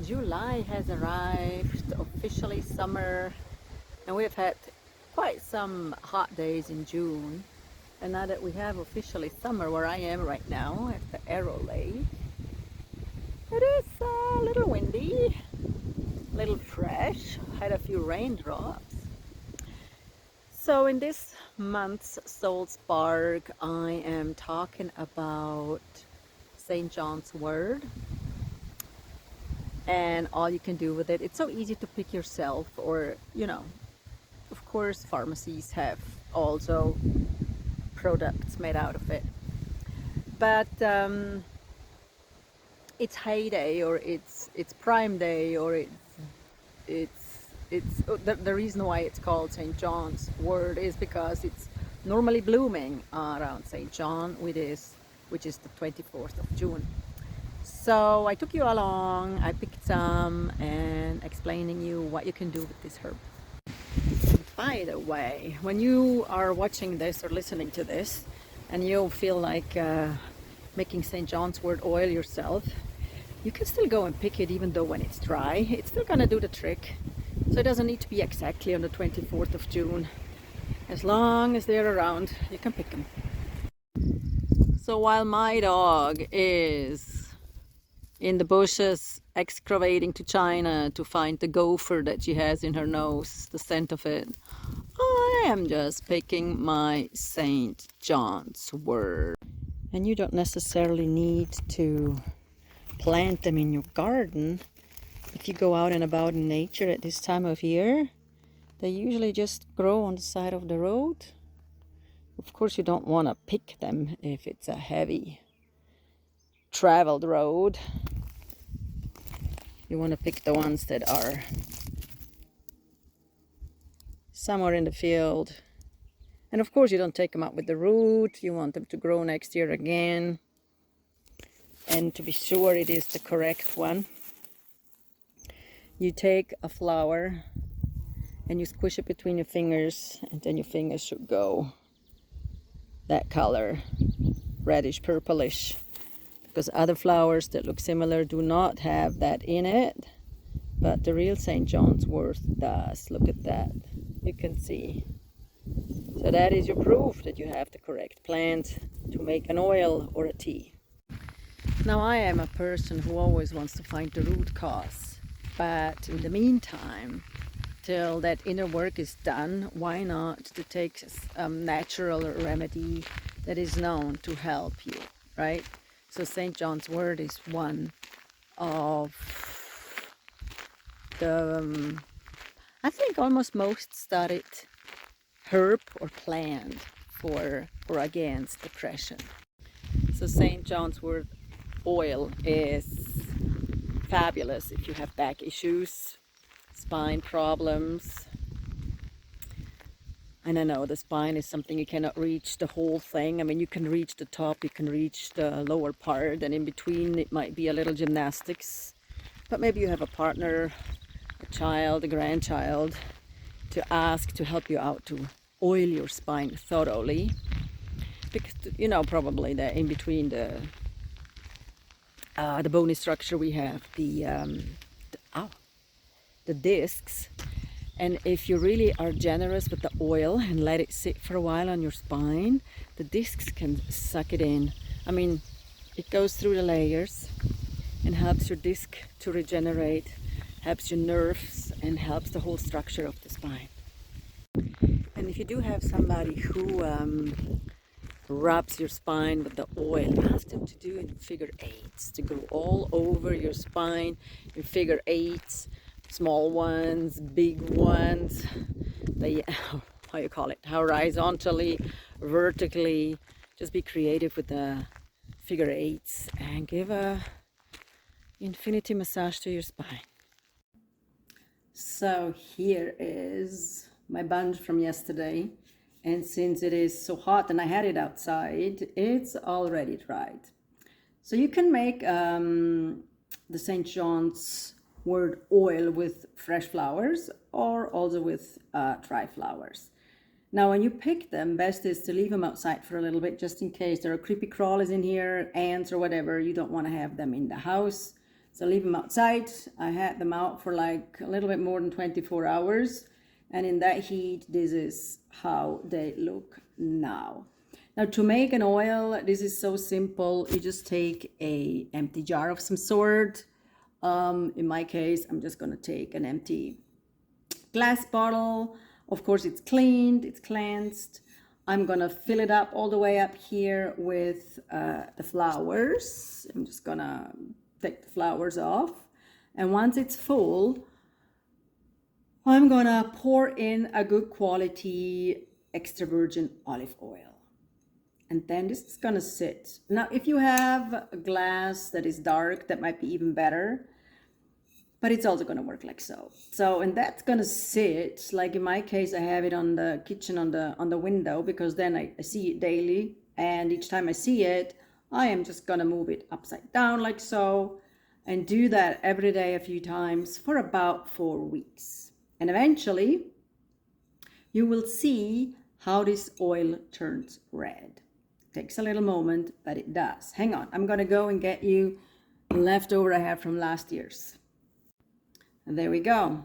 July has arrived, officially summer, and we've had quite some hot days in June. And now that we have officially summer where I am right now at the Arrow Lake, it is a little windy, a little fresh, had a few raindrops. So in this month's Soul Spark, I am talking about St. John's Wort and all you can do with it. It's so easy to pick yourself, or of course pharmacies have also products made out of it, but it's heyday, or it's prime day, or the reason why it's called St. John's Wort is because it's normally blooming around St. John, which is the 24th of June. So I took you along, I picked some and explaining you what you can do with this herb. By the way, when you are watching this or listening to this and you feel like making St. John's Wort oil yourself, you can still go and pick it even though when it's dry. It's still gonna do the trick. So it doesn't need to be exactly on the 24th of June. As long as they're around, you can pick them. So while my dog is in the bushes excavating to China to find the gopher that she has in her nose, the scent of it, I am just picking my St. John's Wort. And you don't necessarily need to plant them in your garden. If you go out and about in nature at this time of year, they usually just grow on the side of the road. Of course, you don't want to pick them if it's a heavy traveled road. You want to pick the ones that are somewhere in the field. And of course, you don't take them out with the root. You want them to grow next year again. And to be sure it is the correct one, you take a flower and you squish it between your fingers, and then your fingers should go that color, reddish purplish, because other flowers that look similar do not have that in it, but the real St. John's Wort does. Look at that, you can see. So that is your proof that you have the correct plant to make an oil or a tea. Now I am a person who always wants to find the root cause, but in the meantime, till that inner work is done, why not to take a natural remedy that is known to help you, right? So St. John's Wort is one of the, I think, almost most studied herb or plant for or against depression. So St. John's Wort oil is fabulous if you have back issues, spine problems. And I know the spine is something you cannot reach the whole thing. I mean, you can reach the top, you can reach the lower part, and in between it might be a little gymnastics. But maybe you have a partner, a child, a grandchild to ask to help you out to oil your spine thoroughly. Because, probably in between the bony structure we have the discs. And if you really are generous with the oil and let it sit for a while on your spine, the discs can suck it in. I mean, it goes through the layers and helps your disc to regenerate, helps your nerves, and helps the whole structure of the spine. And if you do have somebody who rubs your spine with the oil, ask them to do it in figure eights, to go all over your spine in figure eights. Small ones, big ones, how you call it, horizontally, vertically. Just be creative with the figure eights and give a infinity massage to your spine. So here is my bunch from yesterday, and since it is so hot and I had it outside, it's already dried. So you can make the St. John's Wort oil with fresh flowers or also with dry flowers. Now when you pick them, best is to leave them outside for a little bit, just in case there are creepy crawlies in here, ants or whatever. You don't want to have them in the house. So leave them outside. I had them out for like a little bit more than 24 hours. And in that heat, this is how they look now. Now to make an oil, this is so simple. You just take a empty jar of some sort. In my case, I'm just gonna take an empty glass bottle. Of course, it's cleaned, it's cleansed. I'm gonna fill it up all the way up here with the flowers. I'm just gonna take the flowers off. And once it's full, I'm gonna pour in a good quality extra virgin olive oil. And then this is gonna sit. Now, if you have a glass that is dark, that might be even better, but it's also gonna work like so. And that's gonna sit, like in my case, I have it on the kitchen, on the window, because then I see it daily. And each time I see it, I am just gonna move it upside down like so, and do that every day a few times for about 4 weeks. And eventually, you will see how this oil turns red. It takes a little moment, but it does. Hang on, I'm gonna go and get you the leftover I have from last year's. And there we go.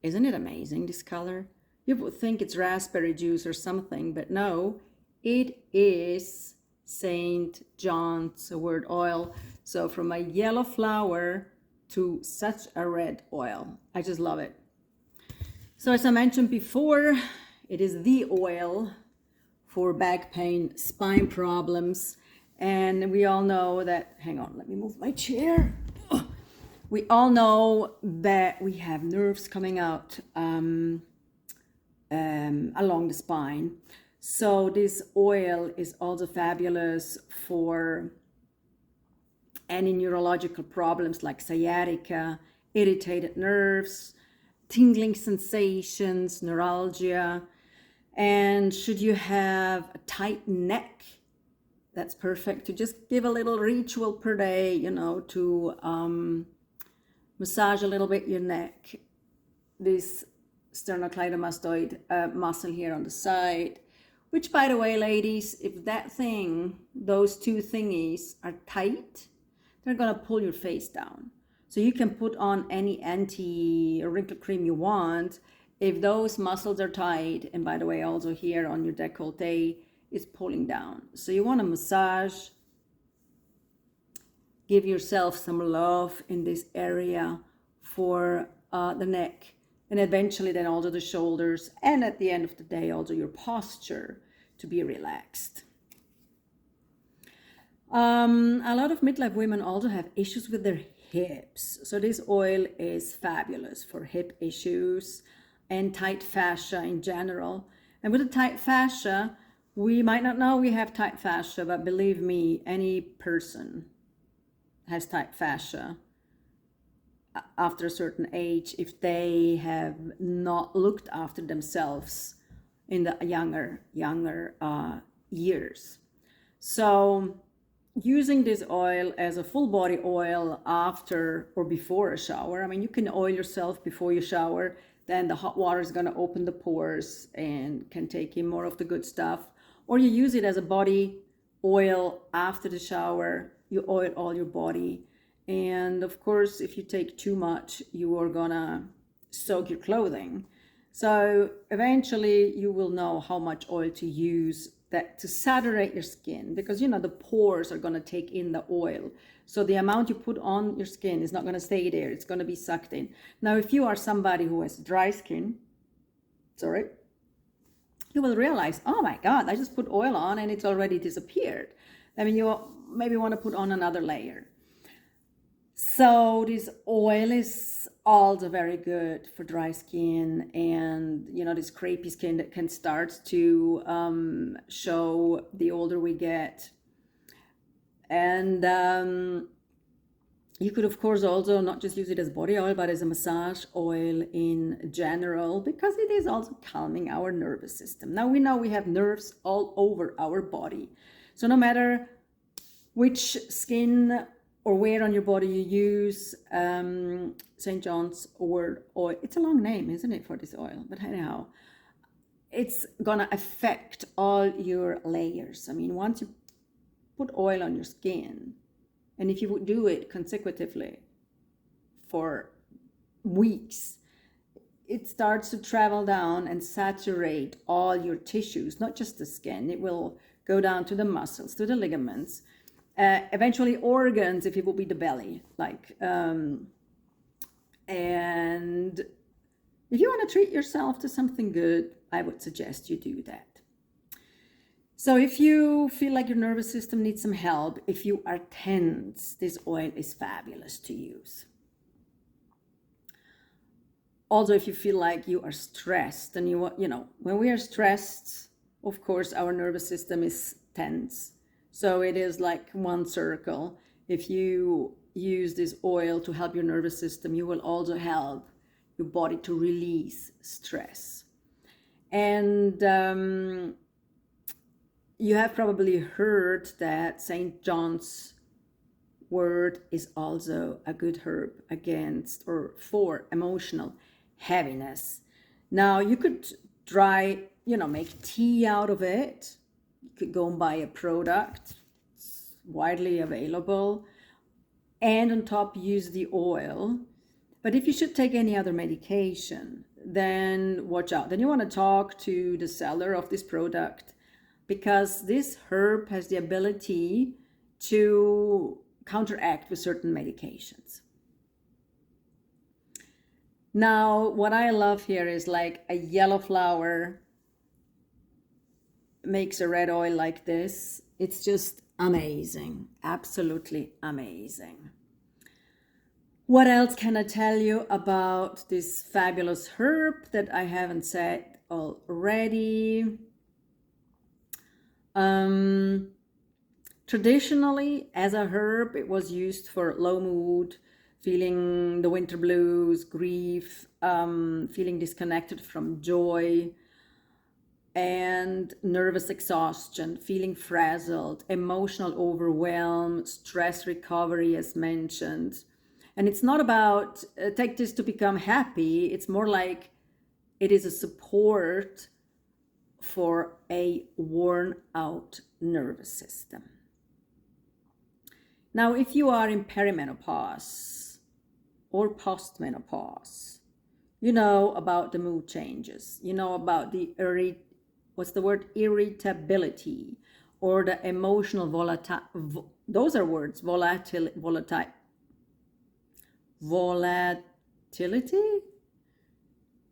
Isn't it amazing, this color? You would think it's raspberry juice or something, but no, it is St. John's wort oil. So from a yellow flower to such a red oil. I just love it. So as I mentioned before, it is the oil for back pain, spine problems. And we all know that, hang on, let me move my chair. We all know that we have nerves coming out along the spine. So this oil is also fabulous for any neurological problems like sciatica, irritated nerves, tingling sensations, neuralgia. And should you have a tight neck, that's perfect to just give a little ritual per day, you know, to massage a little bit your neck, this sternocleidomastoid muscle here on the side, which, by the way, ladies, if that thing, those two thingies are tight, they're gonna pull your face down. So you can put on any anti-wrinkle cream you want. If those muscles are tight, and by the way, also here on your décolleté, it's pulling down. So you want to massage, give yourself some love in this area for the neck, and eventually then also the shoulders, and at the end of the day, also your posture to be relaxed. A lot of midlife women also have issues with their hips. So this oil is fabulous for hip issues and tight fascia in general. And with the tight fascia, we might not know we have tight fascia, but believe me, any person has tight fascia after a certain age if they have not looked after themselves in the younger years. So using this oil as a full body oil after or before a shower. I mean, you can oil yourself before you shower, then the hot water is going to open the pores and can take in more of the good stuff. Or you use it as a body oil after the shower. You oil all your body. And of course, if you take too much, you are going to soak your clothing. So eventually you will know how much oil to use that to saturate your skin, because you know the pores are going to take in the oil. So the amount you put on your skin is not going to stay there. It's going to be sucked in. Now, if you are somebody who has dry skin, you will realize, oh my God, I just put oil on and it's already disappeared. I mean, you maybe want to put on another layer. So this oil is also very good for dry skin and, you know, this crepey skin that can start to show the older we get. And you could, of course, also not just use it as body oil, but as a massage oil in general, because it is also calming our nervous system. Now, we know we have nerves all over our body. So no matter which skin or where on your body you use St. John's wort oil. It's a long name, isn't it, for this oil? But anyhow, it's gonna affect all your layers. I mean, once you put oil on your skin, and if you would do it consecutively, for weeks, it starts to travel down and saturate all your tissues, not just the skin. It will go down to the muscles, to the ligaments, eventually organs, if it will be the belly, and if you want to treat yourself to something good, I would suggest you do that. So if you feel like your nervous system needs some help, if you are tense, this oil is fabulous to use. Also, if you feel like you are stressed, and when we are stressed, of course, our nervous system is tense. So it is like one circle. If you use this oil to help your nervous system, you will also help your body to release stress. And you have probably heard that St. John's wort is also a good herb against or for emotional heaviness. Now you could make tea out of it. You could go and buy a product. It's widely available. And on top use the oil. But if you should take any other medication, then watch out. Then you want to talk to the seller of this product, because this herb has the ability to counteract with certain medications. Now, what I love here is like a yellow flower makes a red oil like this. It's just amazing, absolutely amazing. What else can I tell you about this fabulous herb that I haven't said already? Traditionally, as a herb, it was used for low mood, feeling the winter blues, grief, feeling disconnected from joy, and nervous exhaustion, feeling frazzled, emotional overwhelm, stress recovery, as mentioned. And it's not about take this to become happy. It's more like it is a support for a worn out nervous system. Now, if you are in perimenopause or postmenopause, you know about the mood changes, you know about the irritability, or the emotional those are words, volatility,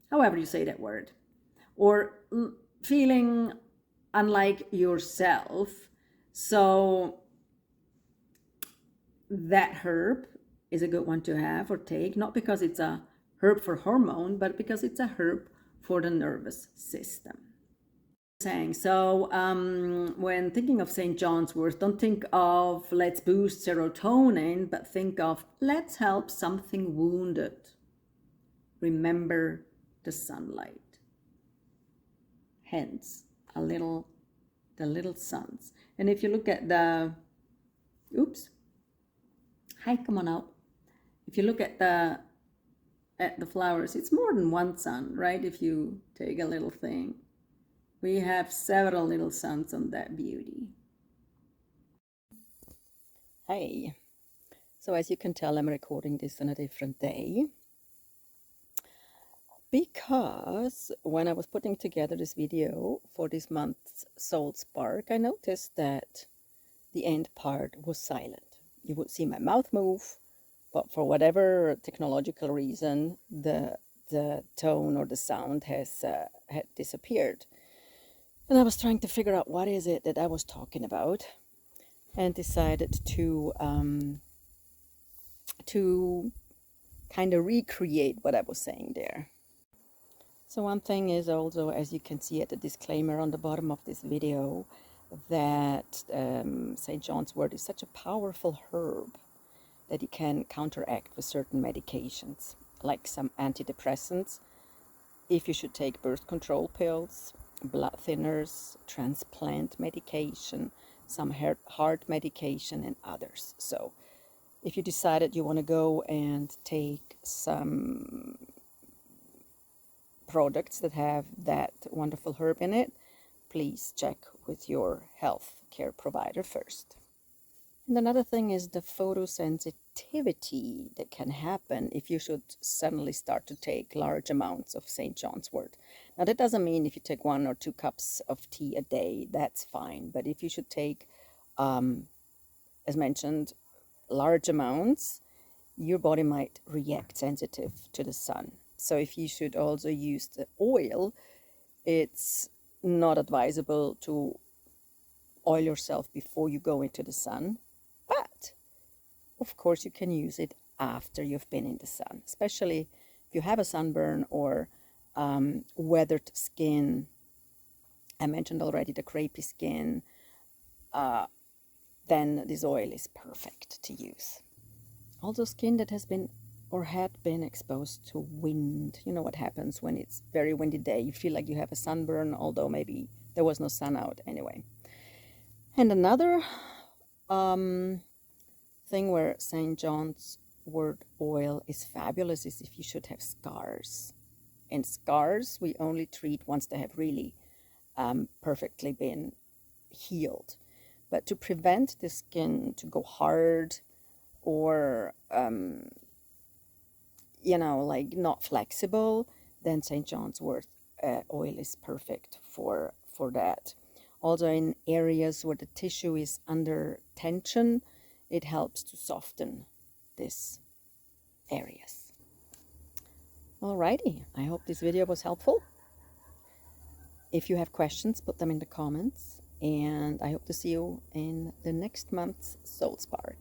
however you say that word, or feeling unlike yourself. So that herb is a good one to have or take, not because it's a herb for hormone, but because it's a herb for the nervous system. So when thinking of St. John's wort, don't think of let's boost serotonin, but think of let's help something wounded. Remember the sunlight. Hence, the little suns. And if you look at hi, come on out. If you look at the flowers, it's more than one sun, right? If you take a little thing. We have several little suns on that beauty. Hey, so as you can tell, I'm recording this on a different day, because when I was putting together this video for this month's Soul Spark, I noticed that the end part was silent. You would see my mouth move, but for whatever technological reason, the tone or the sound had disappeared. And I was trying to figure out what is it that I was talking about, and decided to kind of recreate what I was saying there. So one thing is also, as you can see at the disclaimer on the bottom of this video, that St. John's wort is such a powerful herb that it can counteract with certain medications, like some antidepressants, if you should take birth control pills, blood thinners, transplant medication, some heart medication, and others. So if you decided you want to go and take some products that have that wonderful herb in it, please check with your health care provider first. And another thing is the photosensitivity sensitivity that can happen if you should suddenly start to take large amounts of St. John's wort. Now, that doesn't mean if you take 1 or 2 cups of tea a day, that's fine. But if you should take, as mentioned, large amounts, your body might react sensitive to the sun. So if you should also use the oil, it's not advisable to oil yourself before you go into the sun. But of course, you can use it after you've been in the sun, especially if you have a sunburn or weathered skin. I mentioned already the crepey skin. Then this oil is perfect to use. Also, skin that has been or had been exposed to wind. You know what happens when it's very windy day. You feel like you have a sunburn, although maybe there was no sun out anyway. And another thing where St. John's wort oil is fabulous is if you should have scars. And scars we only treat once they have really perfectly been healed. But to prevent the skin to go hard or like not flexible, then St. John's wort oil is perfect for that. Also, in areas where the tissue is under tension, it helps to soften these areas. Alrighty, I hope this video was helpful. If you have questions, put them in the comments, and I hope to see you in the next month's Soul Spark.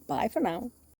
Bye for now.